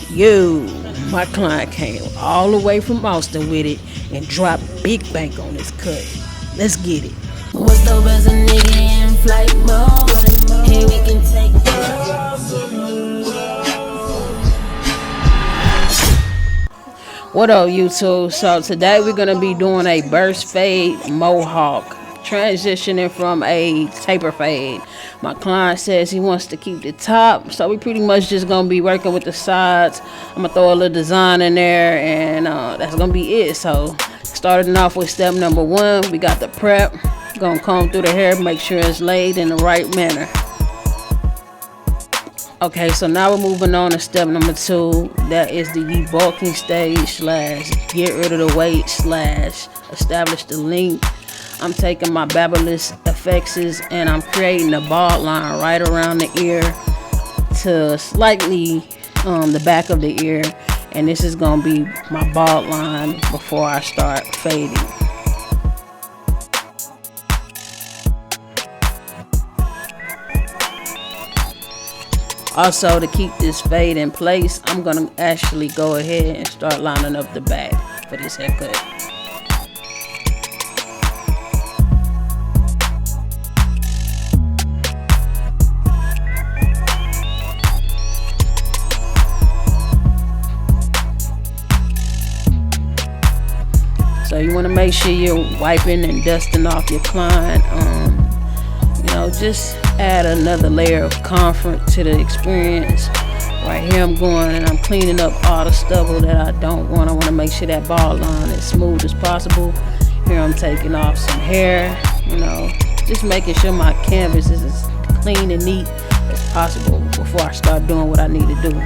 Yo, my client came all the way from Austin with it and dropped big bank on his cut. Let's get it. What's the best a nigga in flight mode? Hey, we can take What up, YouTube? So today we're gonna be doing a burst fade mohawk, transitioning from a taper fade. My client says he wants to keep the top, so we pretty much just gonna be working with the sides. I'm gonna throw a little design in there, and that's gonna be it. So starting off with step number one, we got the prep. Gonna comb through the hair, make sure it's laid in the right manner. Okay, so now we're moving on to step number two. That is the debulking stage slash get rid of the weight slash establish the length. I'm taking my barberless effects and I'm creating a bald line right around the ear to slightly the back of the ear, and this is gonna be my bald line before I start fading. Also, to keep this fade in place, I'm gonna actually go ahead and start lining up the back for this haircut. So you wanna make sure you're wiping and dusting off your client. Just add another layer of comfort to the experience. Right here I'm going and I'm cleaning up all the stubble that I don't want. I want to make sure that bald line is smooth as possible. Here I'm taking off some hair, just making sure my canvas is as clean and neat as possible before I start doing what I need to do.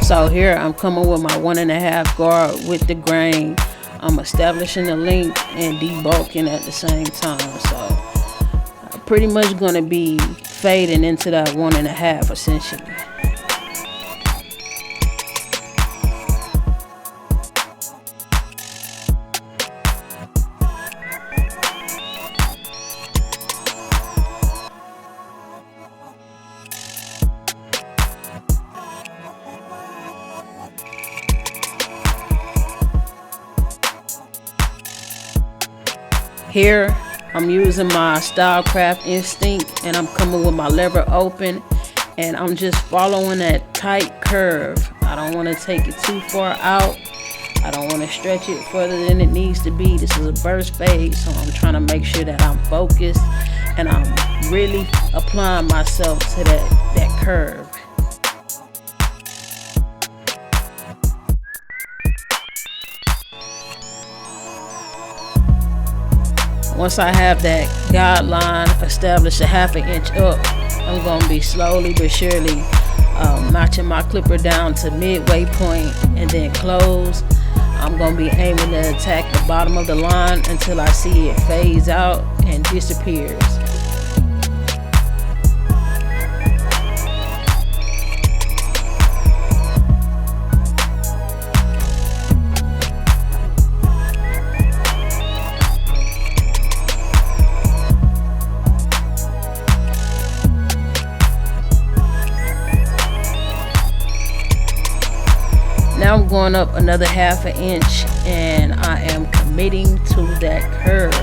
So here I'm coming with my 1.5 guard with the grain. I'm establishing the length and debulking at the same time. So I'm pretty much gonna be fading into that 1.5 essentially. Here, I'm using my Stylecraft instinct and I'm coming with my lever open and I'm just following that tight curve. I don't want to take it too far out. I don't want to stretch it further than it needs to be. This is a burst fade, so I'm trying to make sure that I'm focused and I'm really applying myself to that curve. Once I have that guideline established 1/2 inch up, I'm going to be slowly but surely notching my clipper down to midway point and then close. I'm going to be aiming to attack the bottom of the line until I see it fades out and disappears. Now I'm going up another 1/2 inch and I am committing to that curve.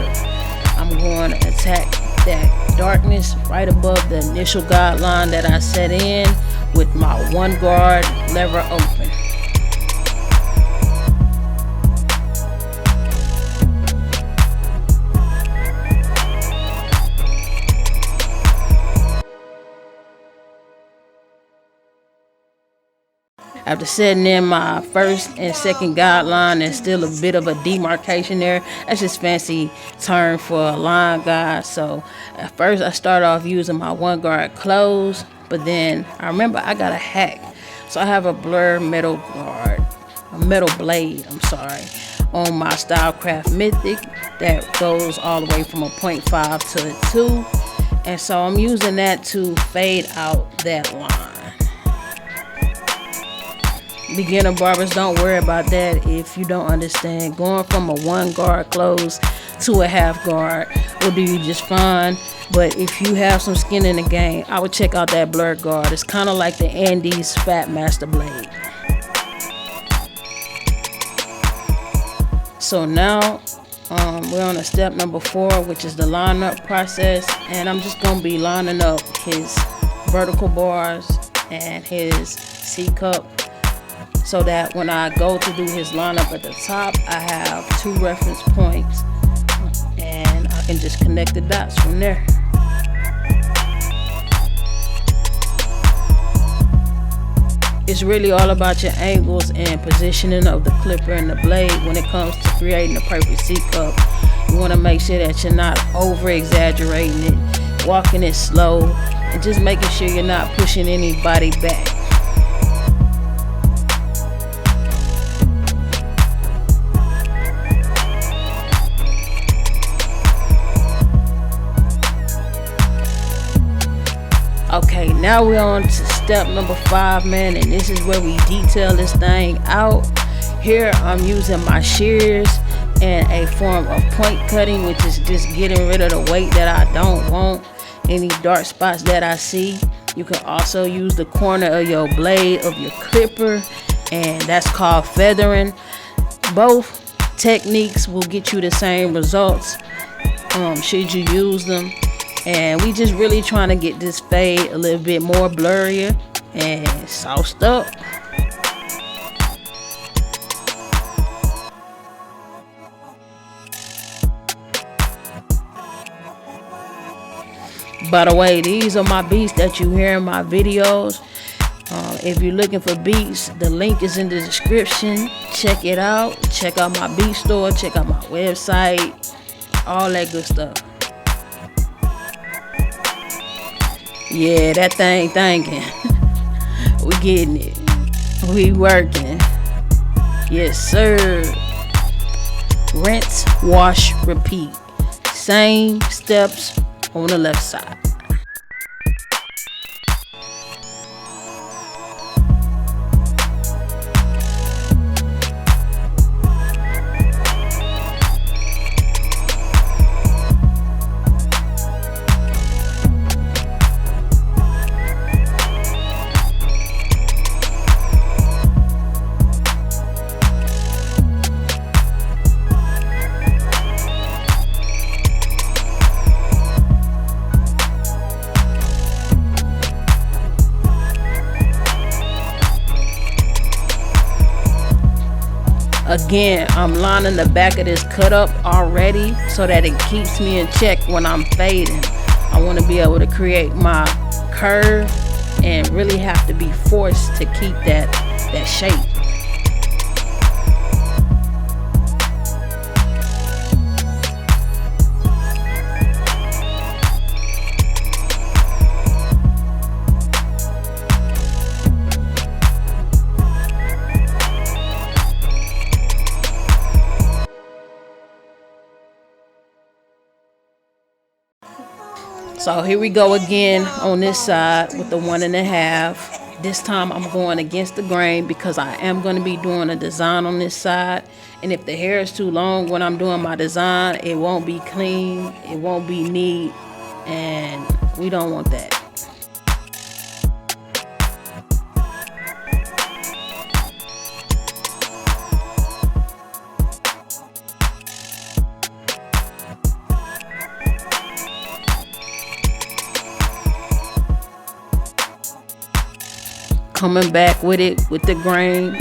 I'm going to attack that darkness right above the initial guideline that I set in with my 1 guard lever open. After setting in my first and second guideline, there's still a bit of a demarcation there. That's just fancy term for a line guide. So at first I start off using my 1 guard close, but then I remember I got a hack. So I have a blur metal guard, a metal blade, on my Stylecraft Mythic that goes all the way from a 0.5 to a 2. And so I'm using that to fade out that line. beginner barbers, don't worry about that if you don't understand. Going from a 1 guard close to a half guard will do you just fine. But if you have some skin in the game, I would check out that blur guard. It's kind of like the Andes Fat Master blade. So now we're on a step number 4, which is the lineup process, and I'm just gonna be lining up his vertical bars and his C cup, so that when I go to do his lineup at the top, I have 2 reference points and I can just connect the dots from there. It's really all about your angles and positioning of the clipper and the blade when it comes to creating a perfect C cup. You want to make sure that you're not over exaggerating it, walking it slow, and just making sure you're not pushing anybody back. Okay, now we're on to step number 5, man, and this is where we detail this thing out. Here I'm using my shears and a form of point cutting, which is just getting rid of the weight that I don't want, any dark spots that I see. You can also use the corner of your blade of your clipper, and that's called feathering. Both techniques will get you the same results should you use them. And we just really trying to get this fade a little bit more blurrier and sauced up. By the way, these are my beats that you hear in my videos. If you're looking for beats, the link is in the description. Check it out. Check out my beat store. Check out my website. All that good stuff. Yeah, that thing thinking. We getting it. We working. Yes, sir. Rinse, wash, repeat. Same steps on the left side. Again, I'm lining the back of this cut up already so that it keeps me in check when I'm fading. I want to be able to create my curve and really have to be forced to keep that shape. So here we go again on this side with the 1.5. This time I'm going against the grain because I am going to be doing a design on this side. And if the hair is too long when I'm doing my design, it won't be clean, it won't be neat, and we don't want that. Coming back with it with the grain,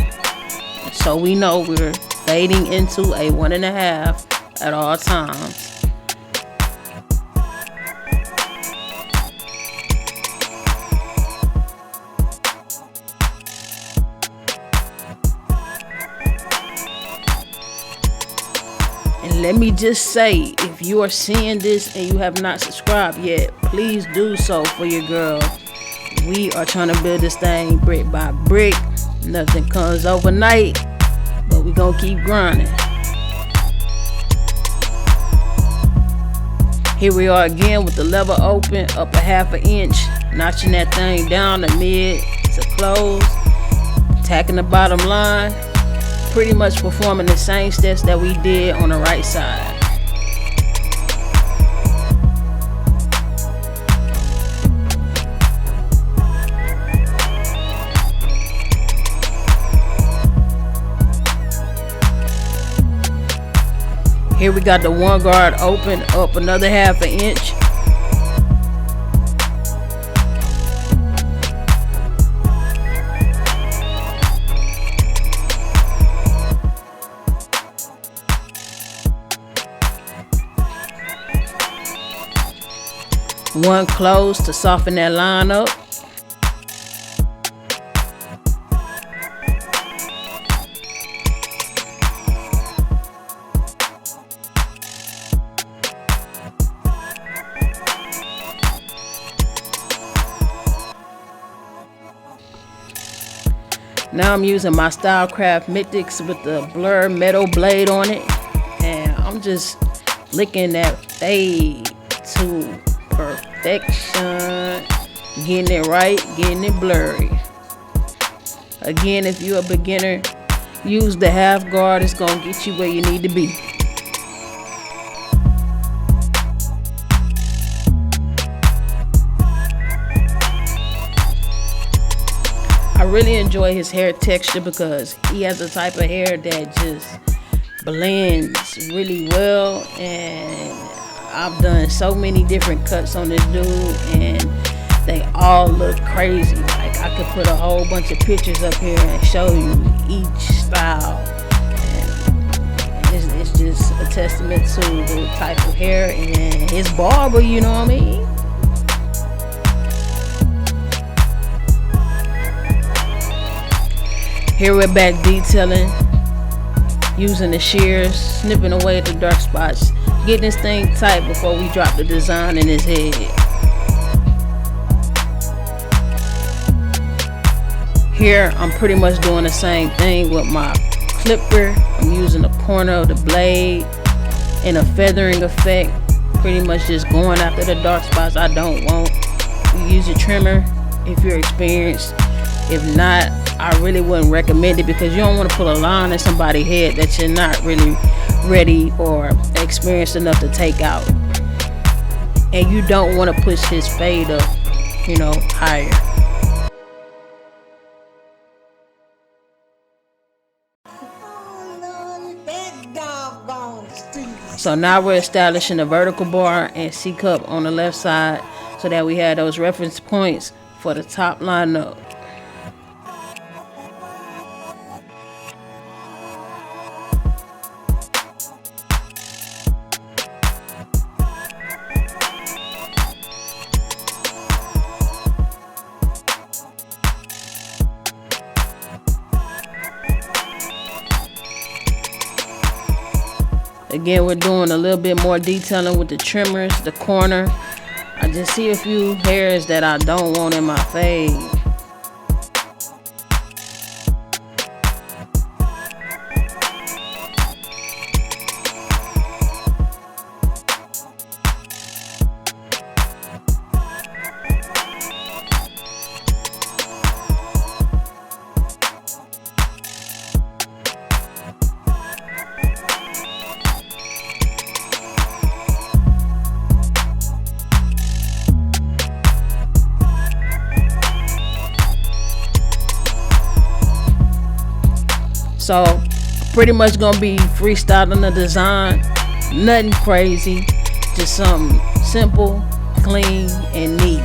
so we know we're fading into a 1.5 at all times. And let me just say, if you are seeing this and you have not subscribed yet, please do so for your girl. We are trying to build this thing brick by brick. Nothing comes overnight, but we gonna keep grinding. Here we are again with the lever open, up 1/2 inch, notching that thing down to mid to close. tacking the bottom line, pretty much performing the same steps that we did on the right side. Here we got the one guard open up another 1/2 inch. One close to soften that line up. Now I'm using my Stylecraft Mythics with the blur metal blade on it, and I'm just licking that fade to perfection, getting it right, getting it blurry. Again, if you're a beginner, use the half guard. It's gonna get you where you need to be. I really enjoy his hair texture because he has a type of hair that just blends really well, and I've done so many different cuts on this dude and they all look crazy. Like, I could put a whole bunch of pictures up here and show you each style, and it's just a testament to the type of hair and his barber, you know what I mean? Here we're back detailing, using the shears, snipping away at the dark spots, getting this thing tight before we drop the design in his head. Here I'm pretty much doing the same thing with my clipper. I'm using the corner of the blade in a feathering effect, pretty much just going after the dark spots I don't want. You use a trimmer if you're experienced. If not, I really wouldn't recommend it because you don't want to put a line in somebody's head that you're not really ready or experienced enough to take out. And you don't want to push his fade up, you know, higher. So now we're establishing a vertical bar and C cup on the left side so that we have those reference points for the top line up. Again, we're doing a little bit more detailing with the trimmers, the corner. I just see a few hairs that I don't want in my fade. So pretty much gonna be freestyling the design, nothing crazy, just something simple, clean, and neat.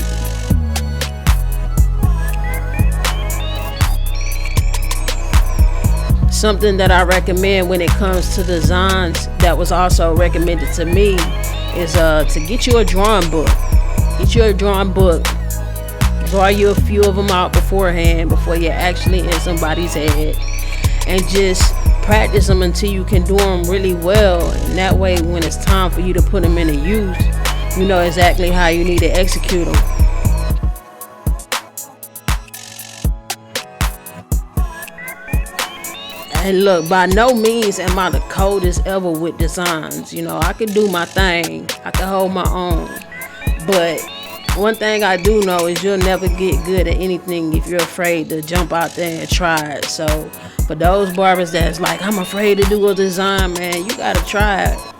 Something that I recommend when it comes to designs that was also recommended to me is to get you a drawing book. Get you a drawing book. Draw you a few of them out beforehand before you're actually in somebody's head. And just practice them until you can do them really well. And that way, when it's time for you to put them into use, you know exactly how you need to execute them. And look, by no means am I the coldest ever with designs. You know, I could do my thing. I could hold my own. But One thing I do know is you'll never get good at anything if you're afraid to jump out there and try it. So for those barbers that's like, I'm afraid to do a design, man, you gotta try it.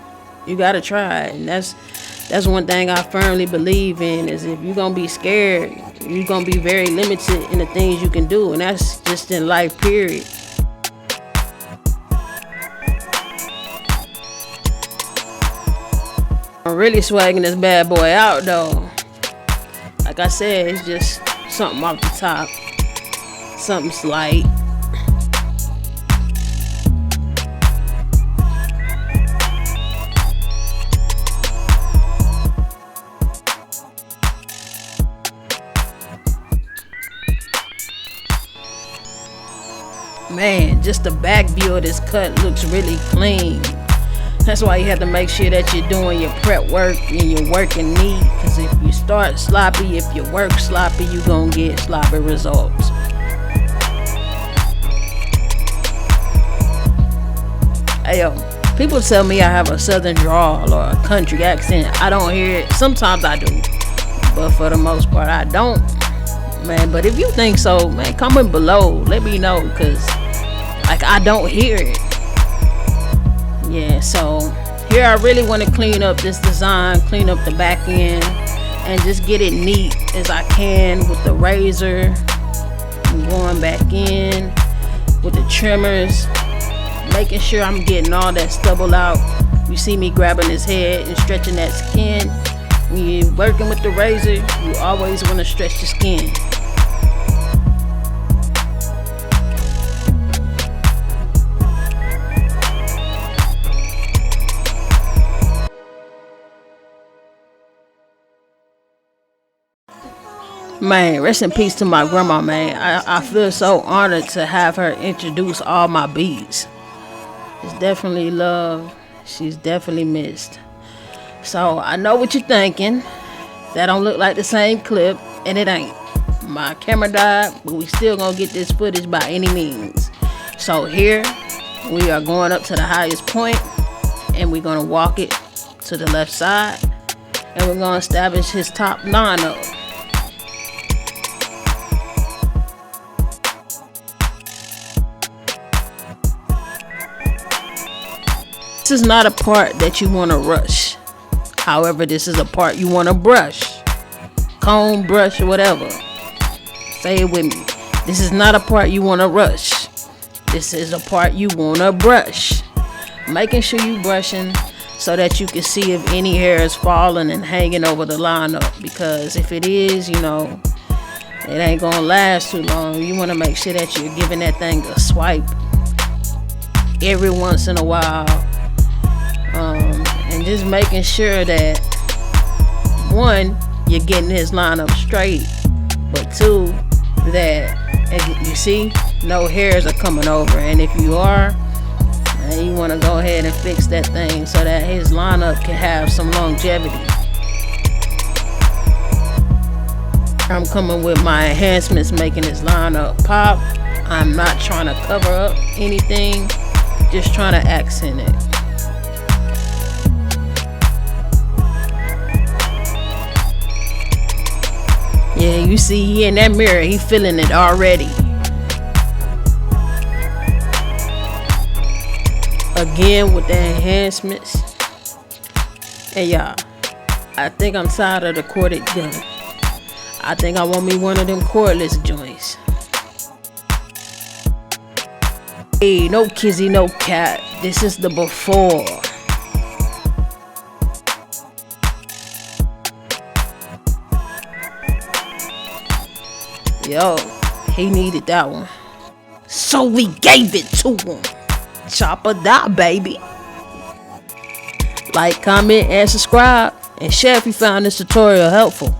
You gotta try it. And that's one thing I firmly believe in, is if you're gonna be scared, you're gonna be very limited in the things you can do. And that's just in life, period. I'm really swagging this bad boy out though. Like I said, it's just something off the top, something slight. Man, just the back view of this cut looks really clean. That's why you have to make sure that you're doing your prep work and you're working neat. Because if you start sloppy, if you work sloppy, you're going to get sloppy results. Hey, yo, people tell me I have a southern drawl or a country accent. I don't hear it. Sometimes I do. But for the most part, I don't. Man, but if you think so, man, comment below. Let me know. Because, like, I don't hear it. Yeah, so here I really want to clean up this design, clean up the back end, and just get it neat as I can with the razor. I'm going back in with the trimmers, making sure I'm getting all that stubble out. You see me grabbing his head and stretching that skin. When you're working with the razor, you always want to stretch the skin. Man, rest in peace to my grandma, man. I feel so honored to have her introduce all my beats. It's definitely love. She's definitely missed. So I know what you're thinking. That don't look like the same clip, and it ain't. My camera died, but we still gonna get this footage by any means. So here, we are going up to the highest point, and we're gonna walk it to the left side, and we're gonna establish his top line up. This is not a part that you want to rush. However, this is a part you want to brush. Comb, brush, or whatever. Say it with me. This is not a part you want to rush. This is a part you want to brush. Making sure you brushing so that you can see if any hair is falling and hanging over the lineup. Because if it is, you know, it ain't going to last too long. You want to make sure that you're giving that thing a swipe every once in a while. And just making sure that, one, you're getting his lineup straight, but two, that you see no hairs are coming over. And if you are, you want to go ahead and fix that thing so that his lineup can have some longevity. I'm coming with my enhancements, making his lineup pop. I'm not trying to cover up anything, just trying to accent it. Yeah, you see, he in that mirror, he feeling it already. Again with the enhancements. Hey y'all, I think I'm tired of the corded gun. I think I want me one of them cordless joints. Hey, no kizzy, no cat. This is the before. Yo, he needed that one, so we gave it to him. Chop or die, baby. Like, comment, and subscribe, and share if you found this tutorial helpful.